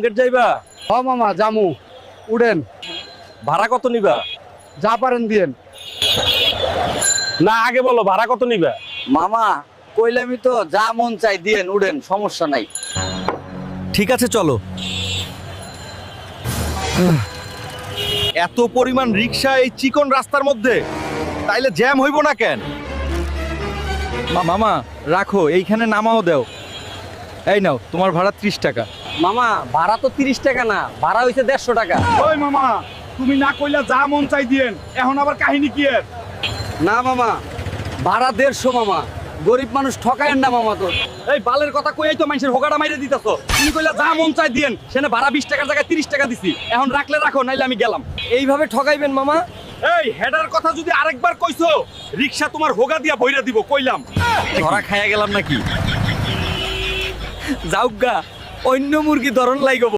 Gate যাইবা? হ মামা জামু, উড়েন, ভাড়া কত নিবা? যা পারেন দিয়েন। না আগে বলো ভাড়া কত নিবা? মামা কইলামই তো, যা মন চাই দিয়েন, উড়েন, সমস্যা নাই। ঠিক আছে চলো। এত পরিমাণ রিক্সা এই চিকন রাস্তার মধ্যে, তাইলে জ্যাম হইব না কেন? মামা রাখো, এইখানে নামাও দাও। এই নাও তোমার ভাড়া 30 টাকা। মামা ভাড়া তো 30 টাকা না, ভাড়া হইছে 150 টাকা। ওই মামা, তুমি না কইলা যা মন চাই দিয়েন, এখন আবার কাহিনী কি এর? না মামা, ভাড়া 150 মামা, গরিব মানুষ ঠকায়েন না মামা। তো এই বালের কথা কইই তো মানুষের হোগাটা মাইরে দিতাছো। তুমি কইলা যা মন চাই দিয়েন, সেনে ভাড়া 20 টাকার জায়গায় 30 টাকা দিছি। এখন রাখলে রাখো, নাইলে আমি গেলাম। এইভাবে ঠকাইবেন মামা? এই হেডার কথা যদি আরেকবার কইছো, রিকশা তোমার হোগা দিয়া বইরা দিব কইলাম। ধরা খাইয়া গেলাম নাকি? যাউগা, অন্য মুরগি ধরন লাইগো।